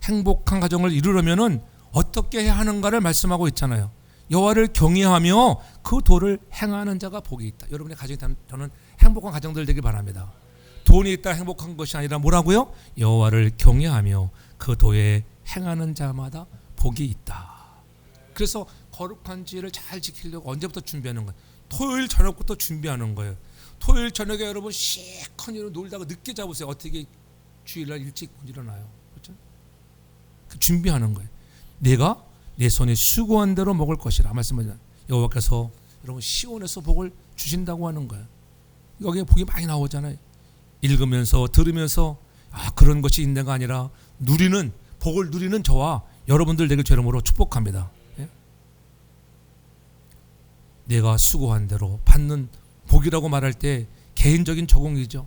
행복한 가정을 이루려면은 어떻게 해야 하는가를 말씀하고 있잖아요. 여호와를 경외하며 그 도를 행하는 자가 복이 있다. 여러분의 가정이 저는 행복한 가정들 되길 바랍니다. 돈이 있다 행복한 것이 아니라 뭐라고요? 여호와를 경외하며 그 도에 행하는 자마다 복이 있다. 그래서 거룩한 지혜를 잘 지키려고 언제부터 준비하는 거예요? 토요일 저녁부터 준비하는 거예요. 토요일 저녁에 여러분 시커니로 놀다가 늦게 자보세요. 어떻게 주일날 일찍 일어나요? 그렇죠? 준비하는 거예요. 내가 내 손에 수고한 대로 먹을 것이라 말씀하잖아요. 여호와께서 여러분 시온에서 복을 주신다고 하는 거예요. 여기에 복이 많이 나오잖아요. 읽으면서 들으면서 그런 것이 있는가 아니라 복을 누리는 저와 여러분들 되길 죄름으로 축복합니다. 예? 내가 수고한 대로 받는 복이라고 말할 때 개인적인 적용이죠.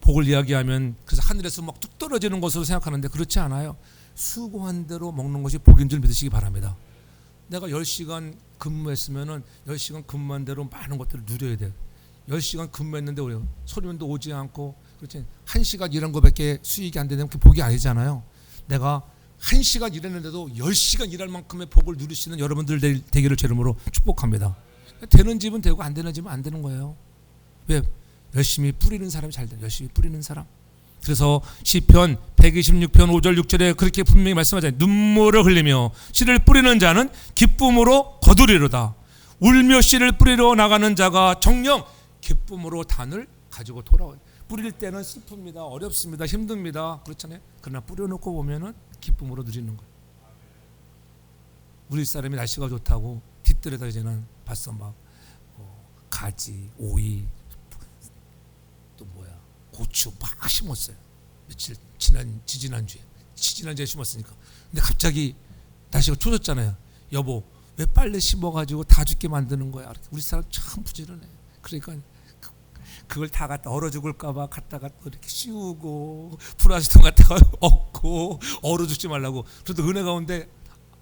복을 이야기하면 그래서 하늘에서 막 뚝 떨어지는 것으로 생각하는데 그렇지 않아요. 수고한 대로 먹는 것이 복인 줄 믿으시기 바랍니다. 내가 10시간 근무했으면은 10시간 근무한 대로 많은 것들을 누려야 돼요. 10시간 근무했는데 우리 소리면도 오지 않고 그렇지 1시간 일한 것밖에 수익이 안 되면 그 복이 아니잖아요. 내가 1시간 일했는데도 10시간 일할 만큼의 복을 누릴 수 있는 여러분들 되기를 제 이름으로 축복합니다. 되는 집은 되고 안 되는 집은 안 되는 거예요. 왜? 열심히 뿌리는 사람이 잘 돼요. 열심히 뿌리는 사람. 그래서 시편 126편 5절 6절에 그렇게 분명히 말씀하잖아요. 눈물을 흘리며 씨를 뿌리는 자는 기쁨으로 거두리로다. 울며 씨를 뿌리러 나가는 자가 정녕 기쁨으로 단을 가지고 돌아와요. 뿌릴 때는 슬픕니다. 어렵습니다. 힘듭니다. 그렇잖아요. 그러나 뿌려놓고 보면은 기쁨으로 누리는 거예요. 우리 사람이 날씨가 좋다고 뒷뜰에다 이제는 봤어 막 가지, 오이, 또 고추 막 심었어요. 며칠 지지난주에 심었으니까. 근데 갑자기 날씨가 추워졌잖아요. 여보 왜 빨리 심어가지고 다 죽게 만드는 거야. 우리 사람 참 부지런해. 그러니까 그걸 다 갖다 얼어 죽을까봐 갖다가 또 이렇게 씌우고 플라스틱 갖다가 엎고 얼어 죽지 말라고. 그래도 은혜 가운데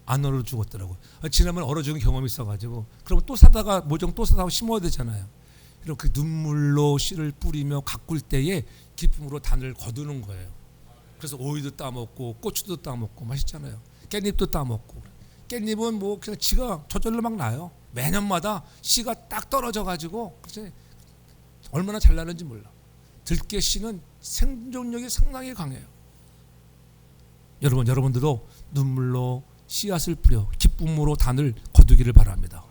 안 얼어 죽었더라고요. 지난번 얼어 죽은 경험이 있어가지고 그러면 또 사다가 모종 또 사다가 심어야 되잖아요. 이렇게 눈물로 씨를 뿌리며 가꿀 때에 기쁨으로 단을 거두는 거예요. 그래서 오이도 따먹고 고추도 따먹고 맛있잖아요. 깻잎도 따먹고. 깻잎은 뭐 그냥 지가 저절로 막 나요. 매년마다 씨가 딱 떨어져가지고 얼마나 잘 나는지 몰라. 들깨 씨는 생존력이 상당히 강해요. 여러분들도 눈물로 씨앗을 뿌려 기쁨으로 단을 거두기를 바랍니다.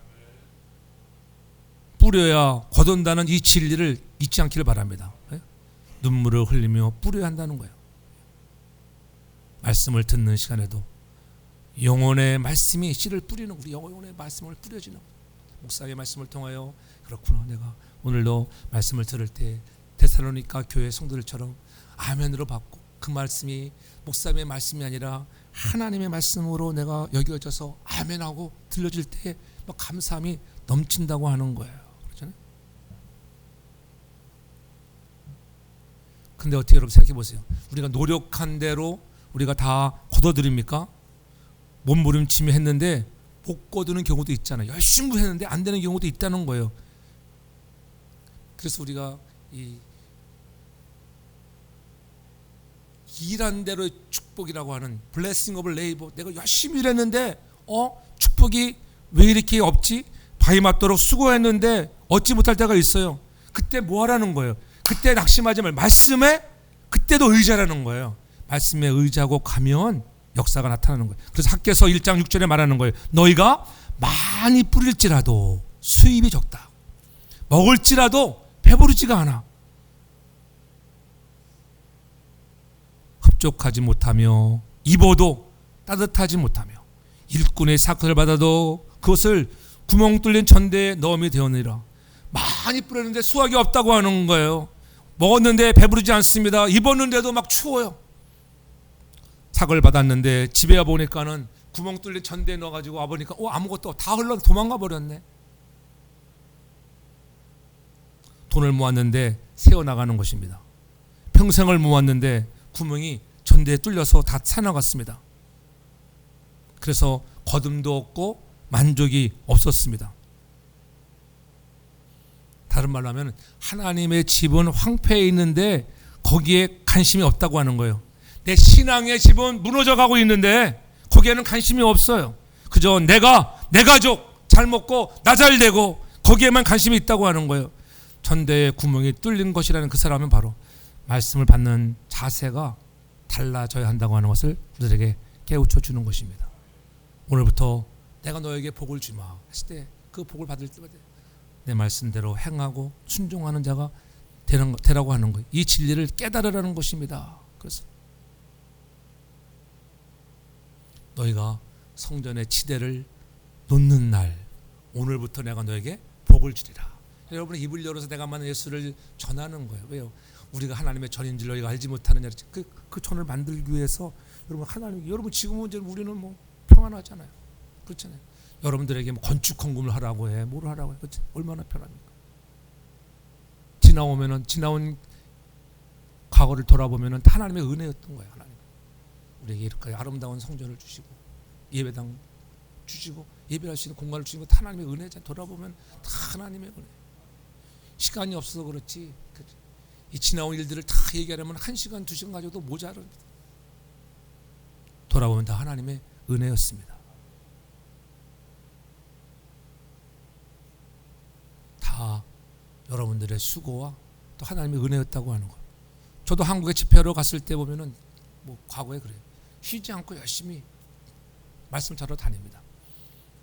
뿌려야 거둔다는 이 진리를 잊지 않기를 바랍니다. 눈물을 흘리며 뿌려야 한다는 거예요. 말씀을 듣는 시간에도 영혼의 말씀이 씨를 뿌리는 우리 영혼의 말씀을 뿌려지는 목사의 말씀을 통하여 그렇구나, 내가 오늘도 말씀을 들을 때 데살로니가 교회 성도들처럼 아멘으로 받고 그 말씀이 목사님의 말씀이 아니라 하나님의 말씀으로 내가 여겨져서 아멘하고 들려질 때 막 감사함이 넘친다고 하는 거예요. 그렇잖아요. 근데 어떻게 여러분 생각해 보세요. 우리가 노력한 대로 우리가 다 거둬들입니까? 몸부림치며 했는데 못 거두는 경우도 있잖아요. 열심히 했는데 안 되는 경우도 있다는 거예요. 그래서 우리가 일한 대로의 축복이라고 하는 블레싱 오브 레이버, 내가 열심히 일했는데 축복이 왜 이렇게 없지? 바위 맞도록 수고했는데 얻지 못할 때가 있어요. 그때 뭐 하라는 거예요? 그때 낙심하지 말고 말씀에 그때도 의지하라는 거예요. 말씀에 의지하고 가면 역사가 나타나는 거예요. 그래서 학개서 1장 6절에 말하는 거예요. 너희가 많이 뿌릴지라도 수입이 적다. 먹을지라도 배부르지가 않아. 흡족하지 못하며 입어도 따뜻하지 못하며 일꾼의 사건을 받아도 그것을 구멍 뚫린 전대에 넣음이 되었느니라. 많이 뿌렸는데 수확이 없다고 하는 거예요. 먹었는데 배부르지 않습니다. 입었는데도 막 추워요. 삭을 받았는데 집에 와 보니까는 구멍 뚫린 전대에 넣어가지고 와 보니까 아무것도 다 흘러 도망가 버렸네. 돈을 모았는데 새어나가는 것입니다. 평생을 모았는데 구멍이 전대에 뚫려서 다 새나갔습니다. 그래서 거둠도 없고 만족이 없었습니다. 다른 말로 하면 하나님의 집은 황폐해 있는데 거기에 관심이 없다고 하는 거예요. 내 신앙의 집은 무너져가고 있는데 거기에는 관심이 없어요. 그저 내 가족 잘 먹고 나 잘 되고 거기에만 관심이 있다고 하는 거예요. 전대에 구멍이 뚫린 것이라는 그 사람은 바로 말씀을 받는 자세가 달라져야 한다고 하는 것을 우리들에게 깨우쳐 주는 것입니다. 오늘부터 내가 너에게 복을 주마 했을 때 그 복을 받을 때마다 내 말씀대로 행하고 순종하는 자가 되라고 하는 거예요. 이 진리를 깨달으라는 것입니다. 그래서 너희가 성전의 치대를 놓는 날, 오늘부터 내가 너에게 복을 주리라. 여러분의 입을 열어서 내가 만난 예수를 전하는 거예요. 왜요? 우리가 하나님의 전인 줄 너희가 알지 못하느냐. 그 전을 만들기 위해서 여러분 지금은 이제 우리는 뭐 평안하잖아요. 그렇잖아요. 여러분들에게 뭐 건축 헌금을 하라고 해, 뭘 하라고 해. 그렇지? 얼마나 편합니까? 지나온 과거를 돌아보면은 하나님의 은혜였던 거예요. 하나님 우리에게 이렇게 아름다운 성전을 주시고 예배당 주시고 예배할 수 있는 공간을 주시고 하나님의 은혜잖아요. 돌아보면 다 하나님의 은혜. 시간이 없어서 그렇지. 이 지나온 일들을 다 얘기하려면 1시간, 2시간 가져도 모자랍니다. 돌아보면 다 하나님의 은혜였습니다. 다 여러분들의 수고와 또 하나님의 은혜였다고 하는 것. 저도 한국에 집회하러 갔을 때 보면은 뭐 과거에 그래요. 쉬지 않고 열심히 말씀 전하러 다닙니다.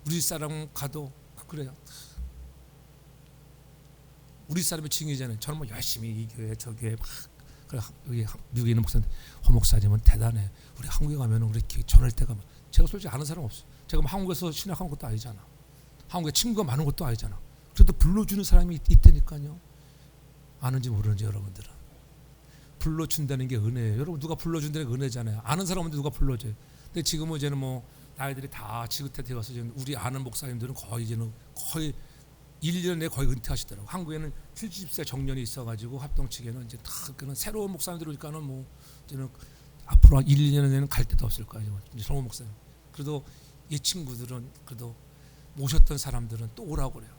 우리 사람 가도 그래요. 우리 사람의 증인이잖아요. 저는 뭐 열심히 이 교회 저 교회 막 여기 미국에 있는 목사님, 허 목사님은 대단해. 우리 한국에 가면 우리 전할 때가 제가 솔직히 아는 사람 없어. 제가 뭐 한국에서 신학한 것도 아니잖아. 한국에 친구가 많은 것도 아니잖아. 그래도 불러주는 사람이 있다니까요. 아는지 모르는지 여러분들은 불러준다는 게 은혜예요. 여러분 누가 불러준다는 게 은혜잖아요. 아는 사람인데 누가 불러줘요. 근데 지금은 이제는 뭐 나이들이 다 지긋해 되어서 우리 아는 목사님들은 거의 1년 내에 거의 은퇴하시더라고요. 한국에는 70세 정년이 있어가지고 합동 측에는 이제 다 그런 새로운 목사님들 오니까는 뭐 이제는 앞으로 1, 2년에는 갈 데도 없을 거예요. 새로운 목사님. 그래도 이 친구들은 그래도 모셨던 사람들은 또 오라고 그래요.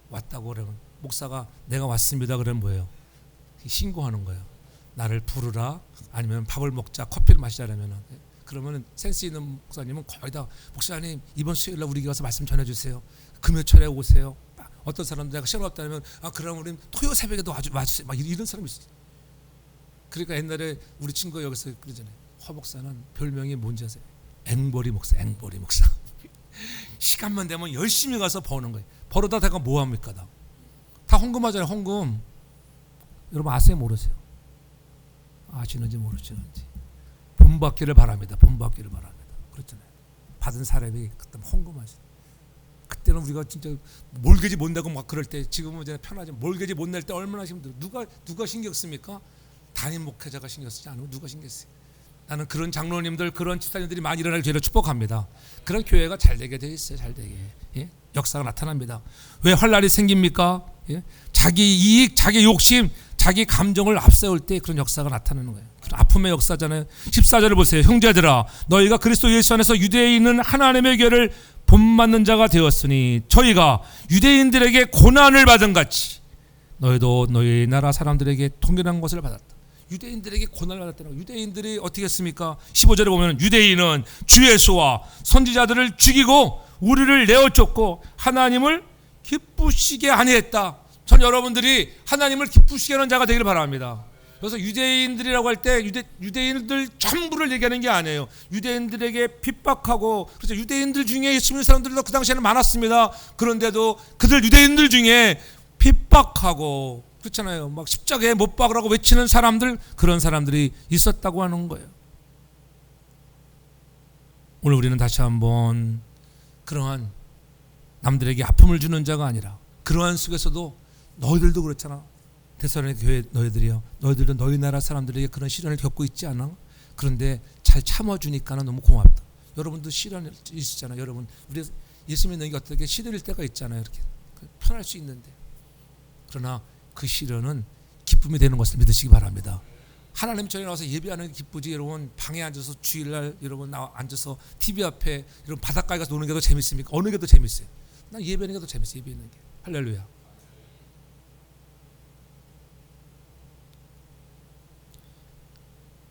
왔다고 그러면 목사가 내가 왔습니다 그러면 뭐예요? 신고하는 거예요. 나를 부르라 아니면 밥을 먹자 커피를 마시자라면은 그러면은 센스 있는 목사님은 거의 다 목사님 이번 수요일날 우리 교회 와서 말씀 전해주세요. 금요철에 오세요. 어떤 사람들 내가 시간 없다면 그럼 우리는 토요 새벽에도 와주세요. 막 이런 사람이 있어요. 그러니까 옛날에 우리 친구가 여기서 그러잖아요. 허 목사는 별명이 뭔지 아세요? 앵벌이 목사. 시간만 되면 열심히 가서 버는 거예요. 벌어다 내가 뭐 합니까? 다 헌금하잖아요. 헌금. 여러분 아세요? 모르세요? 아시는지 모르시는지. 본받기를 바랍니다. 본받기를 바랍니다. 그렇잖아요. 받은 사람이 그때 헌금하시. 그때 그때는 우리가 진짜 몰개지 못 내고 막 그럴 때, 지금은 이제 편하지. 몰개지 못 낼 때 얼마나 힘들어. 누가 신경 씁니까? 담임 목회자가 신경 쓰지 않으면 누가 신경 써요? 나는 그런 장로님들, 그런 집사님들이 많이 일어날 교회를 축복합니다. 그런 교회가 잘 되게 돼 있어요. 잘 되게. 예? 역사가 나타납니다. 왜 환란이 생깁니까? 예? 자기 이익, 자기 욕심, 자기 감정을 앞세울 때 그런 역사가 나타나는 거예요. 그런 아픔의 역사잖아요. 14절을 보세요. 형제들아, 너희가 그리스도 예수 안에서 유대에 있는 하나님의 교회를 본받는 자가 되었으니 저희가 유대인들에게 고난을 받은 같이 너희도 너희 나라 사람들에게 동일한 것을 받았다. 유대인들에게 고난을 받았다는 거예요. 유대인들이 어떻게 했습니까? 15절에 보면 유대인은 주 예수와 선지자들을 죽이고 우리를 내어쫓고 하나님을 기쁘시게 아니했다. 전 여러분들이 하나님을 기쁘시게 하는 자가 되기를 바랍니다. 그래서 유대인들이라고 할 때 유대인들 전부를 얘기하는 게 아니에요. 유대인들에게 핍박하고, 그래서 유대인들 중에 예수 믿는 사람들도 그 당시에는 많았습니다. 그런데도 그들 유대인들 중에 핍박하고, 그렇잖아요. 막 십자가에 못 박으라고 외치는 사람들, 그런 사람들이 있었다고 하는 거예요. 오늘 우리는 다시 한번 그러한 남들에게 아픔을 주는 자가 아니라, 그러한 속에서도 너희들도 그렇잖아. 데살로니가 교회 너희들이요, 너희들도 너희 나라 사람들에게 그런 시련을 겪고 있지 않아? 그런데 잘 참아주니까 너무 고맙다. 여러분도 시련이 있으잖아요. 여러분, 우리 예수 믿는 게 어떻게 시련일 때가 있잖아요. 이렇게 편할 수 있는데, 그러나 그 시련은 기쁨이 되는 것을 믿으시기 바랍니다. 하나님 전에 나와서 예배하는 게 기쁘지. 여러분 방에 앉아서 주일날 여러분 앉아서 TV 앞에 여러분 바닷가에 가서 노는 게 더 재밌습니까? 어느 게 더 재밌어요? 난 예배하는 게 더 재밌어요. 예배하는 게. 할렐루야.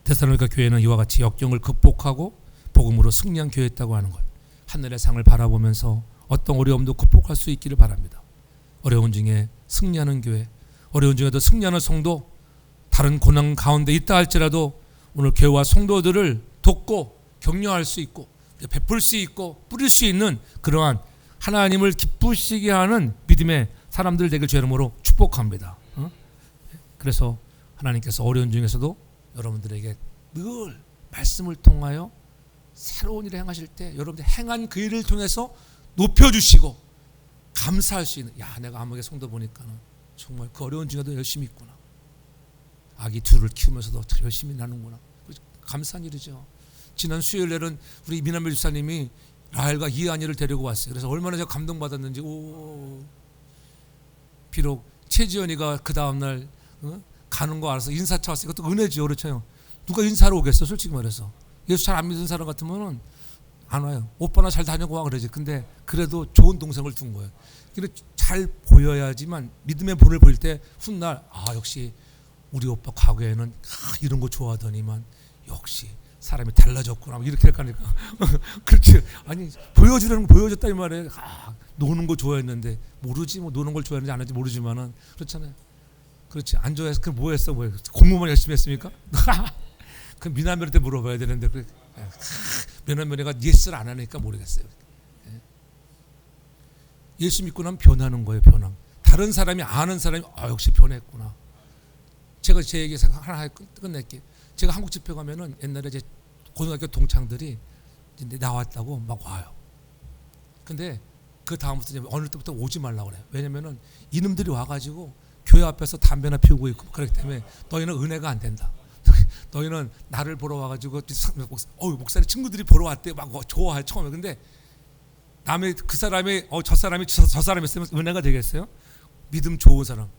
데살로니가 교회는 이와 같이 역경을 극복하고 복음으로 승리한 교회였다고 하는 것. 하늘의 상을 바라보면서 어떤 어려움도 극복할 수 있기를 바랍니다. 어려운 중에 승리하는 교회, 어려운 중에도 승리하는 성도, 다른 고난 가운데 있다 할지라도 오늘 교회와 성도들을 돕고 격려할 수 있고 베풀 수 있고 뿌릴 수 있는 그러한 하나님을 기쁘시게 하는 믿음의 사람들 되길 주의 이름으로 축복합니다. 그래서 하나님께서 어려운 중에서도 여러분들에게 늘 말씀을 통하여 새로운 일을 행하실 때 여러분들 행한 그 일을 통해서 높여주시고 감사할 수 있는, 야, 내가 아무개 성도 보니까는 정말 그 어려운 중에도 열심히 있구나. 아기 둘을 키우면서도 열심히 나는구나. 감사한 일이죠. 지난 수요일에는 우리 미남일 집사님이 라헬과 이한이를 데리고 왔어요. 그래서 얼마나 제가 감동받았는지. 비록 최지연이가 그 다음날 가는 거 알아서 인사차 왔어요. 이것도 은혜죠. 그렇죠. 누가 인사로 오겠어, 솔직히 말해서. 예수 잘 안 믿는 사람 같으면 안 와요. 오빠나 잘 다녀고 와 그러지. 근데 그래도 좋은 동생을 둔 거예요. 근데 잘 보여야지만 믿음의 본을 보일 때 훗날, 역시 우리 오빠 과거에는 이런 거 좋아하더니만 역시 사람이 달라졌구나, 이렇게 할까니까. 그렇지. 아니, 보여주려는 거 보여줬다 이 말이에요. 노는 거 좋아했는데, 모르지 뭐 노는 걸 좋아했는지 안 했는지 모르지만은, 그렇잖아요. 그렇지. 안 좋아해서 그럼 뭐 했어? 공부만 열심히 했습니까? 그 미남매한테 물어봐야 되는데, 그래. 미남매가 예스를 안 하니까 모르겠어요. 예수 믿고 나면 변하는 거예요. 변함. 다른 사람이 아는 사람이 역시 변했구나. 제가 제 얘기 하나 끝낼게요. 제가 한국 집회 가면은 옛날에 제 고등학교 동창들이 이제 나왔다고 막 와요. 근데 그 다음부터 어느 때부터 오지 말라고 그래요. 왜냐면은 이놈들이 와가지고 교회 앞에서 담배나 피우고 있고 그렇기 때문에 너희는 은혜가 안 된다. 너희는 나를 보러 와가지고 목사님 친구들이 보러 왔대 막 좋아해 처음에. 근데 남의 그 사람이 저 사람이 있으면 은혜가 되겠어요? 믿음 좋은 사람.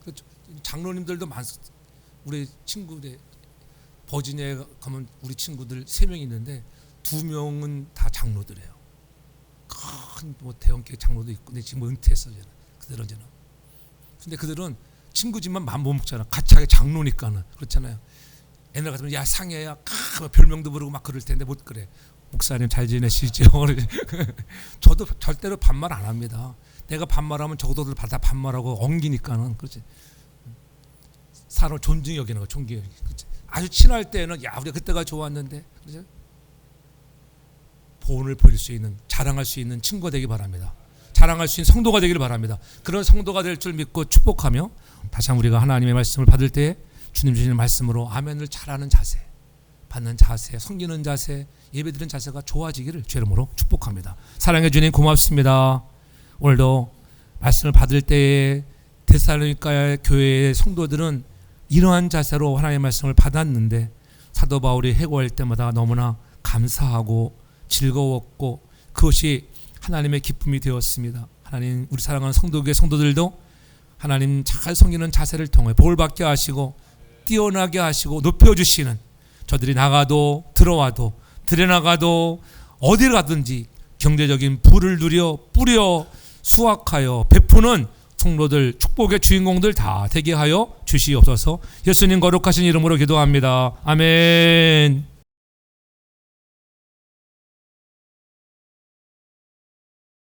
장로님들도 많습니다. 우리 친구들 버지니아에 가면 우리 친구들 3명이 있는데 2명은 다 장로들이에요. 큰 뭐 대형교회 장로도 있고, 근데 지금 은퇴했어 쟤는. 그들은. 근데 그들은 친구지만 맘 못 먹잖아. 같이 하게 장로니까는. 그렇잖아요. 옛날 같으면 야 상해야 별명도 부르고 막 그럴 텐데 못 그래. 목사님 잘 지내시죠? 저도 절대로 반말 안 합니다. 내가 반말하면 저도들 다 반말하고 엉기니까는. 그렇지. 사람을 존중히 여기는 거, 존경이. 아주 친할 때는 야 우리가 그때가 좋았는데, 그렇죠? 본을 보일 수 있는, 자랑할 수 있는 친구가 되기 바랍니다. 자랑할 수 있는 성도가 되기를 바랍니다. 그런 성도가 될 줄 믿고 축복하며 다시 한번 우리가 하나님의 말씀을 받을 때 주님 주시는 말씀으로 아멘을 잘하는 자세, 받는 자세, 섬기는 자세, 예배드리는 자세가 좋아지기를 주의 이름으로 축복합니다. 사랑해 주님 고맙습니다. 오늘도 말씀을 받을 때에 데살로니가 교회의 성도들은 이러한 자세로 하나님의 말씀을 받았는데 사도 바울이 해고할 때마다 너무나 감사하고 즐거웠고 그것이 하나님의 기쁨이 되었습니다. 하나님, 우리 사랑하는 성도교회 성도들도 하나님 잘 섬기는 자세를 통해 복을받게 하시고 뛰어나게 하시고 높여주시는, 저들이 나가도 들어와도 들여나가도 어디를 가든지 경제적인 부를 누려 뿌려 수확하여 베푸는 성도들, 축복의 주인공들 다 되게 하여 주시옵소서. 예수님 거룩하신 이름으로 기도합니다. 아멘.